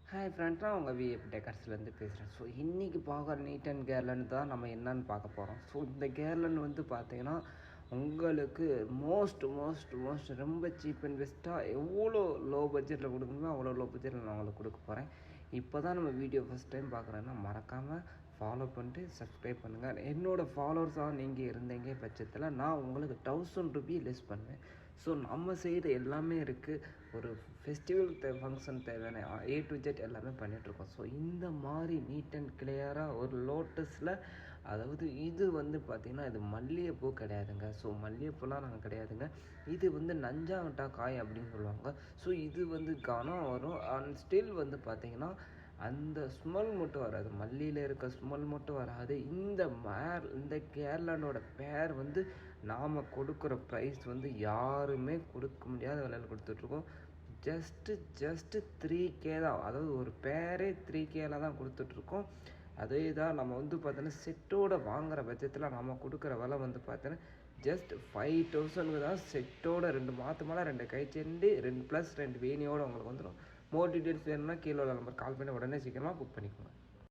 Hi friends, நான் உங்கள் விஎப் டெக்கர்ஸ்லேருந்து பேசுகிறேன். ஸோ இன்றைக்கி பார்க்குற நீட் அண்ட் கேர்லன்னு தான் நம்ம என்னன்னு பார்க்க போகிறோம். ஸோ இந்த கேர்லன் வந்து பார்த்தீங்கன்னா உங்களுக்கு மோஸ்ட் ரொம்ப சீப் அண்ட் பெஸ்ட்டாக எவ்வளோ லோ பட்ஜெட்டில் கொடுக்கணுமோ அவ்வளோ லோ பட்ஜெட்டில் நான் உங்களுக்கு கொடுக்க போகிறேன். இப்போ தான் நம்ம வீடியோ ஃபஸ்ட் டைம் பார்க்குறேன்னா மறக்காமல் ஃபாலோ பண்ணிட்டு சப்ஸ்கிரைப் பண்ணுங்கள். என்னோடய ஃபாலோவர்ஸாக நீங்கள் இருந்தீங்க பட்சத்தில் நான் உங்களுக்கு ₹1000 லெஸ் பண்ணுவேன். ஸோ நம்ம செய்கிற எல்லாமே இருக்குது. ஒரு ஃபெஸ்டிவல் ஃபங்க்ஷன் தேவையான A to Z எல்லாமே பண்ணிகிட்ருக்கோம். ஸோ இந்த மாதிரி நீட் அண்ட் கிளியராக ஒரு லோட்டஸில், அதாவது இது வந்து பார்த்திங்கன்னா இது மல்லிகைப்பூ கிடையாதுங்க. ஸோ மல்லிகைப்பூலாம் நாங்கள் கிடையாதுங்க. இது வந்து நஞ்சாங்கட்டா காய் அப்படின்னு சொல்லுவாங்க. ஸோ இது வந்து கனம் வரும். அண்ட் ஸ்டில் வந்து பார்த்திங்கன்னா அந்த ஸ்மெல் மட்டும் வராது, மல்லியில் இருக்க ஸ்மெல் மட்டும் வராது. இந்த கேர்லாண்டோட பேர் வந்து நாம் கொடுக்குற ப்ரைஸ் வந்து யாருமே கொடுக்க முடியாத விலையில் கொடுத்துட்ருக்கோம். ஜஸ்ட்டு 3K தான். அதாவது ஒரு பேரே 3Kல தான் கொடுத்துட்ருக்கோம். அதே தான் நம்ம வந்து பார்த்தோன்னா செட்டோடு வாங்குகிற பட்சத்தில் நம்ம கொடுக்குற விலை வந்து பார்த்தோன்னா ஜஸ்ட் 5000 தான். செட்டோட 2 மாற்று மேலே 2 கை செண்டு 2 + 2 வேணியோடு உங்களுக்கு வந்துடும். மோர் டீட்டெயில்ஸ் வேணும்னா கீழே உள்ள நம்பர் கால் பண்ணி உடனே சீக்கிரமாக புக் பண்ணிக்கோங்க.